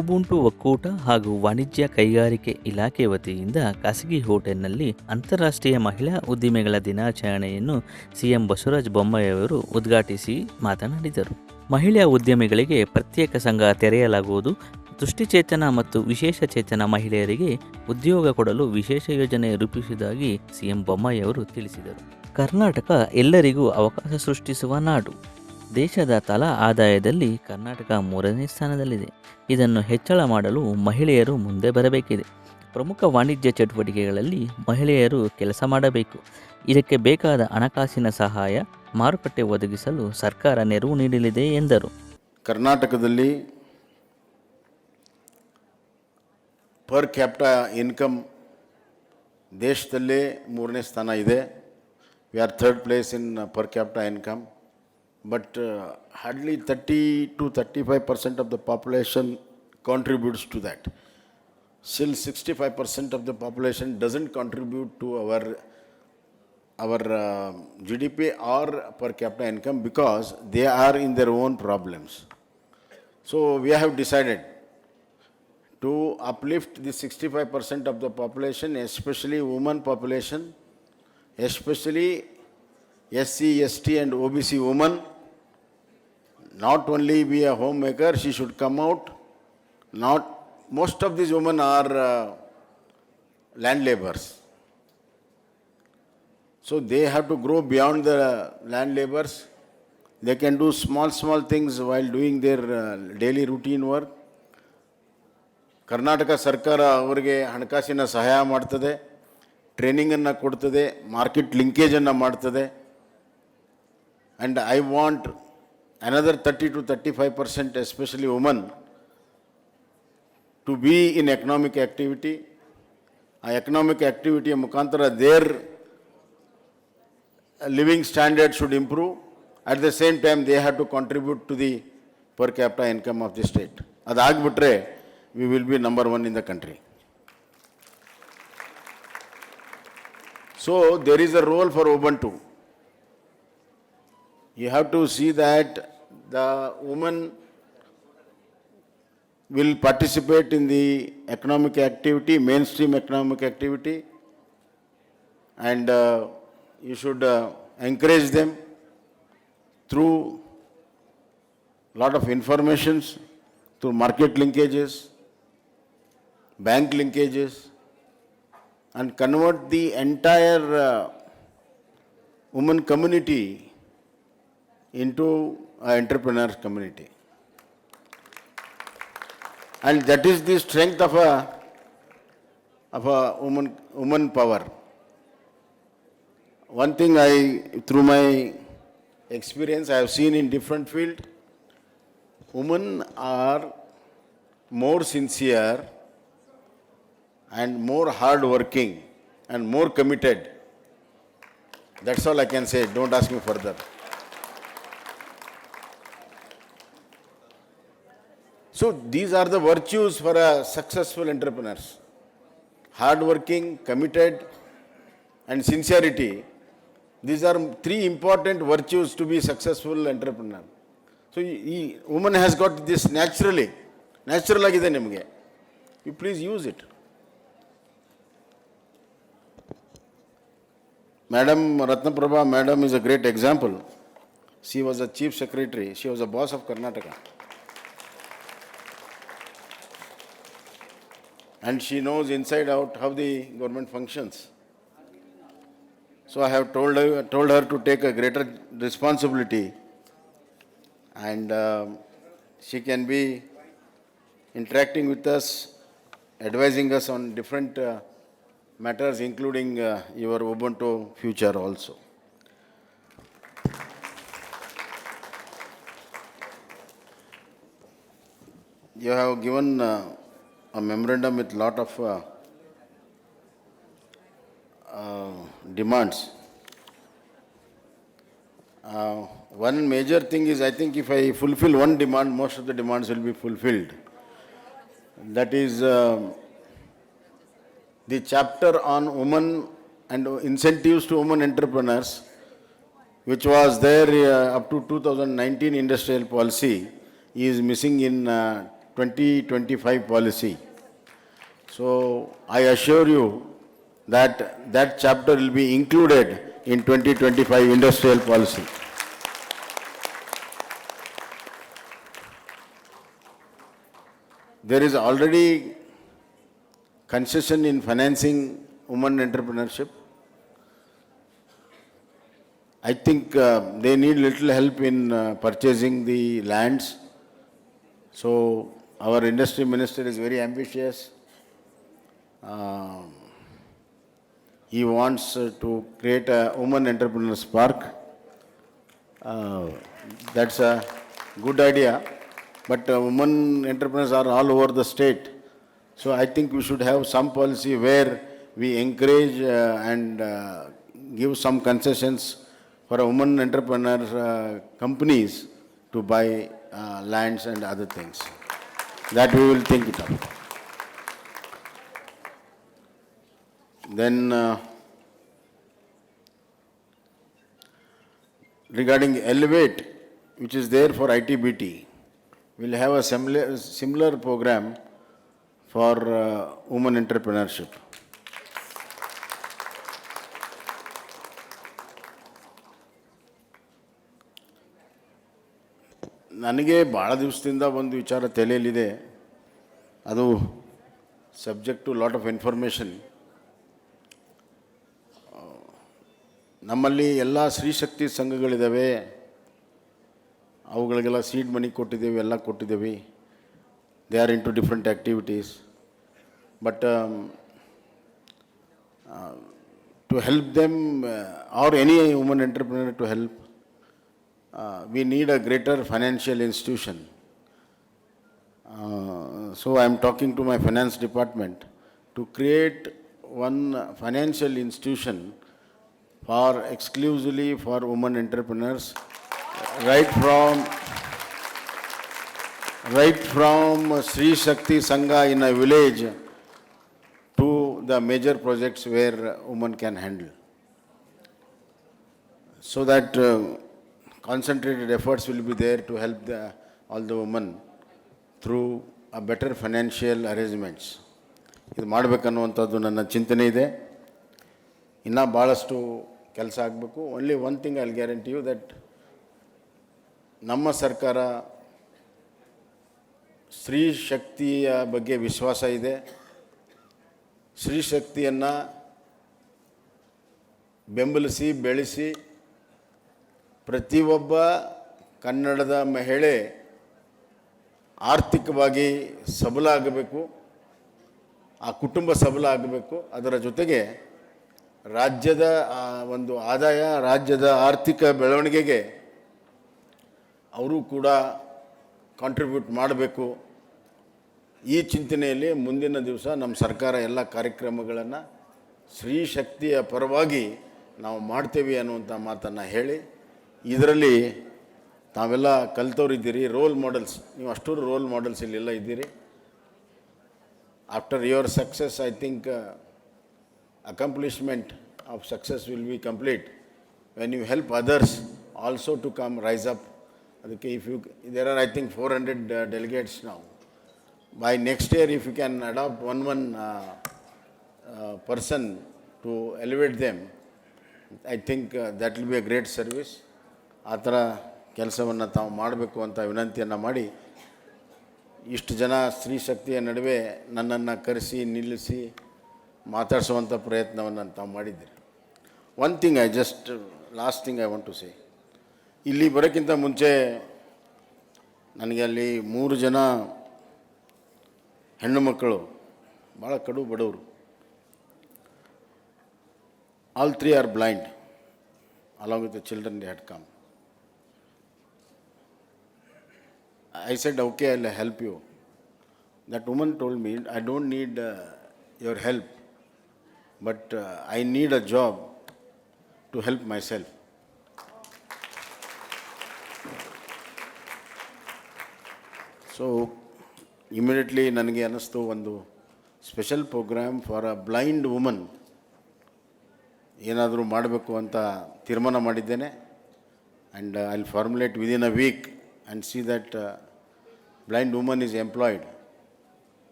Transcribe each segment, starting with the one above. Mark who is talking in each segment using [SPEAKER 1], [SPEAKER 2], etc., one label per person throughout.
[SPEAKER 1] Ubuntu ಒಕ್ಕೂಟ ಹಾಗೂ ವಾಣಿಜ್ಯ ಕೈಗಾರಿಕೆ ಇಲಾಖೆ ವತಿಯಿಂದ ಖಾಸಗಿ ಹೋಟೆಲ್ನಲ್ಲಿ ಅಂತಾರಾಷ್ಟ್ರೀಯ ಮಹಿಳಾ ಉದ್ದಿಮೆಗಳ ದಿನಾಚರಣೆಯನ್ನು ಸಿಎಂ ಬಸವರಾಜ ಬೊಮ್ಮಾಯಿಯವರು ಉದ್ಘಾಟಿಸಿ ಮಾತನಾಡಿದರು. ಮಹಿಳಾ ಉದ್ಯಮಿಗಳಿಗೆ ಪ್ರತ್ಯೇಕ ಸಂಘ ತೆರೆಯಲಾಗುವುದು, ದೃಷ್ಟಿಚೇತನ ಮತ್ತು ವಿಶೇಷಚೇತನ ಮಹಿಳೆಯರಿಗೆ ಉದ್ಯೋಗ ಕೊಡಲು ವಿಶೇಷ ಯೋಜನೆ ರೂಪಿಸುವುದಾಗಿ ಸಿಎಂ ಬೊಮ್ಮಾಯಿಯವರು ತಿಳಿಸಿದರು. ಕರ್ನಾಟಕ ಎಲ್ಲರಿಗೂ ಅವಕಾಶ ಸೃಷ್ಟಿಸುವ ನಾಡು. ದೇಶದ ತಲಾ ಆದಾಯದಲ್ಲಿ ಕರ್ನಾಟಕ 3ನೇ ಸ್ಥಾನದಲ್ಲಿದೆ. ಇದನ್ನು ಹೆಚ್ಚಳ ಮಾಡಲು ಮಹಿಳೆಯರು ಮುಂದೆ ಬರಬೇಕಿದೆ. ಪ್ರಮುಖ ವಾಣಿಜ್ಯ ಚಟುವಟಿಕೆಗಳಲ್ಲಿ ಮಹಿಳೆಯರು ಕೆಲಸ ಮಾಡಬೇಕು. ಇದಕ್ಕೆ ಬೇಕಾದ ಹಣಕಾಸಿನ ಸಹಾಯ, ಮಾರುಕಟ್ಟೆ ಒದಗಿಸಲು ಸರ್ಕಾರ ನೆರವು ನೀಡಲಿದೆ ಎಂದರು.
[SPEAKER 2] ಕರ್ನಾಟಕದಲ್ಲಿ ಪರ್ ಕ್ಯಾಪಿಟಾ ಇನ್ಕಮ್ ದೇಶದಲ್ಲೇ 3ನೇ ಸ್ಥಾನ ಇದೆ. We are 3rd place in per capita income. But hardly 30 to 35% of the population contributes to that. Still 65% of the population doesn't contribute to our GDP or per capita income because they are in their own problems. So we have decided to uplift the 65% of the population, especially women population, especially SC, ST and OBC women. Not only be a homemaker, she should come out. Most of these women are land laborers. So they have to grow beyond the land laborers. They can do small things while doing their daily routine work. Karnataka ಸರ್ಕಾರ ಅವರಿಗೆ ಹಣಕಾಸಿನ ಸಹಾಯ ಮಾಡ್ತದೆ, ಟ್ರೈನಿಂಗನ್ನು ಕೊಡ್ತದೆ, market ಲಿಂಕೇಜನ್ನು ಮಾಡ್ತದೆ. And I want another 30 to 35%, especially women, to be in economic activity. Economic activity ಮುಖಾಂತರ their living standard should improve. At the same time, they have to contribute to the per capita income of the state. ಅದಾಗ್ಬಿಟ್ರೆ we will be number 1 in the country. So there is a role for Ubuntu. You have to see that the woman will participate in the economic activity, mainstream economic activity, and you should encourage them through lot of informations, through market linkages, bank linkages, and convert the entire woman community into an entrepreneur community. And that is the strength of a woman power. One thing through my experience, I have seen in different fields, women are more sincere and more hard-working and more committed. That's all I can say. Don't ask me further. So these are the virtues for a successful entrepreneurs. Hard-working, committed, and sincerity. These are 3 important virtues to be successful entrepreneur. So woman has got this naturally. Natural agide nimage. You please use it. Madam Ratnaprabha, Madam is a great example. She was a chief secretary. She was a boss of Karnataka. And she knows inside out how the government functions. So I have told her to take a greater responsibility, and she can be interacting with us, advising us on different matters, including your Ubuntu future also. You have given a memorandum with lot of demands. One major thing is, I think if I fulfill one demand, most of the demands will be fulfilled. That is the chapter on women and incentives to women entrepreneurs, which was there up to 2019 industrial policy, is missing in 2025 policy. So I assure you that that chapter will be included in 2025 industrial policy. There is already concession in financing women entrepreneurship. I think they need little help in purchasing the lands. So our industry minister is very ambitious. He wants to create a women entrepreneurs park. That's a good idea. But women entrepreneurs are all over the state. So I think we should have some policy where we encourage and give some concessions for women entrepreneur companies to buy lands and other things. That we will think it up. Then regarding Elevate, which is there for ITBT, we'll have a similar program for women entrepreneurship. ನನಗೆ ಭಾಳ ದಿವಸದಿಂದ ಒಂದು ವಿಚಾರ ತಲೆಯಲ್ಲಿದೆ. ಅದು subject to lot of information. ನಮ್ಮಲ್ಲಿ ಎಲ್ಲ ಸ್ತ್ರೀಶಕ್ತಿ ಸಂಘಗಳಿದ್ದಾವೆ. ಅವುಗಳಿಗೆಲ್ಲ seed money ಕೊಟ್ಟಿದ್ದೇವೆ, ಎಲ್ಲ ಕೊಟ್ಟಿದ್ದೇವೆ. They are into different activities. But to help them or any woman entrepreneur to help, we need a greater financial institution. So I am talking to my finance department to create one financial institution for exclusively for women entrepreneurs, right from Sri Shakti Sangha in a village to the major projects where women can handle. So that concentrated efforts will be there to help all the women through a better financial arrangements. ಇದು ಮಾಡಬೇಕನ್ನುವಂಥದ್ದು ನನ್ನ ಚಿಂತನೆ ಇದೆ. ಇನ್ನೂ ಭಾಳಷ್ಟು ಕೆಲಸ ಆಗಬೇಕು. Only one thing I will guarantee you that ನಮ್ಮ ಸರ್ಕಾರ ಸ್ತ್ರೀ ಶಕ್ತಿಯ ಬಗ್ಗೆ ವಿಶ್ವಾಸ ಇದೆ. ಸ್ತ್ರೀ ಶಕ್ತಿಯನ್ನು ಬೆಂಬಲಿಸಿ ಬೆಳೆಸಿ ಪ್ರತಿಯೊಬ್ಬ ಕನ್ನಡದ ಮಹಿಳೆ ಆರ್ಥಿಕವಾಗಿ ಸಬಲ ಆಗಬೇಕು, ಆ ಕುಟುಂಬ ಸಬಲ ಆಗಬೇಕು. ಅದರ ಜೊತೆಗೆ ರಾಜ್ಯದ ಒಂದು ಆದಾಯ, ರಾಜ್ಯದ ಆರ್ಥಿಕ ಬೆಳವಣಿಗೆಗೆ ಅವರು ಕೂಡ ಕಾಂಟ್ರಿಬ್ಯೂಟ್ ಮಾಡಬೇಕು. ಈ ಚಿಂತನೆಯಲ್ಲಿ ಮುಂದಿನ ದಿವಸ ನಮ್ಮ ಸರ್ಕಾರ ಎಲ್ಲ ಕಾರ್ಯಕ್ರಮಗಳನ್ನು ಸ್ತ್ರೀ ಶಕ್ತಿಯ ಪರವಾಗಿ ನಾವು ಮಾಡ್ತೇವೆ ಅನ್ನುವಂಥ ಮಾತನ್ನು ಹೇಳಿ, ಇದರಲ್ಲಿ ತಾವೆಲ್ಲ ಕಲ್ತವ್ರು ಇದ್ದೀರಿ, ರೋಲ್ ಮಾಡೆಲ್ಸ್. ನೀವು ಅಷ್ಟು ರೋಲ್ ಮಾಡೆಲ್ಸ್ ಇಲ್ಲೆಲ್ಲ ಇದ್ದೀರಿ. After your success I think accomplishment of success will be complete when you help others also to come rise up. ಅದಕ್ಕೆ there are I think 400 delegates now. By next year if you can adopt one person to elevate them, I think that will be a great service. ಆ ಥರ ಕೆಲಸವನ್ನು ತಾವು ಮಾಡಬೇಕು ಅಂತ ವಿನಂತಿಯನ್ನು ಮಾಡಿ, ಇಷ್ಟು ಜನ ಸ್ತ್ರೀ ಶಕ್ತಿಯ ನಡುವೆ ನನ್ನನ್ನು ಕರೆಸಿ ನಿಲ್ಲಿಸಿ ಮಾತಾಡಿಸುವಂಥ ಪ್ರಯತ್ನವನ್ನು ತಾವು ಮಾಡಿದ್ದೀರಿ. One thing last thing I want to say, ಇಲ್ಲಿ ಬರೋಕ್ಕಿಂತ ಮುಂಚೆ ನನಗೆ ಅಲ್ಲಿ 3 ಜನ ಹೆಣ್ಣು ಮಕ್ಕಳು, ಭಾಳ ಕಡು ಬಡವರು, all 3 are blind, along with the children they had come. I said, okay, I'll help you. That woman told me, I don't need your help, but I need a job to help myself. So immediately ನನಗೆ ಅನ್ನಿಸ್ತು, ಒಂದು special programme for a blind woman ಏನಾದರೂ ಮಾಡಬೇಕು ಅಂತ ತೀರ್ಮಾನ ಮಾಡಿದ್ದೇನೆ. And I will formulate within a week and see that blind woman is employed.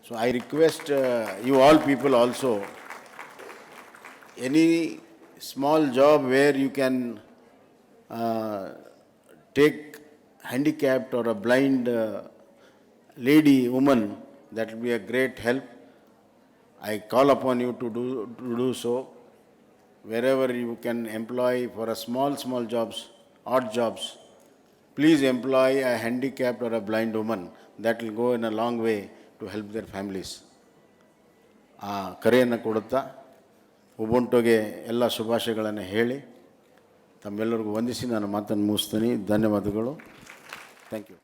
[SPEAKER 2] So I request you all people also, any small job where you can take handicapped or a blind lady, woman, that will be a great help. I call upon you to do so. Wherever you can employ for a small jobs, odd jobs, please employ a handicapped or a blind woman. That will go in a long way to help their families. ಆ ಕರೆಯನ್ನು ಕೊಡುತ್ತಾ ಉಬುಂಟುಗೆ ಎಲ್ಲ ಶುಭಾಶಯಗಳನ್ನು ಹೇಳಿ ತಮ್ಮೆಲ್ಲರಿಗೂ ವಂದಿಸಿ ನಾನು ಮಾತನ್ನು ಮುಗಿಸ್ತೀನಿ. ಧನ್ಯವಾದಗಳು. Thank you.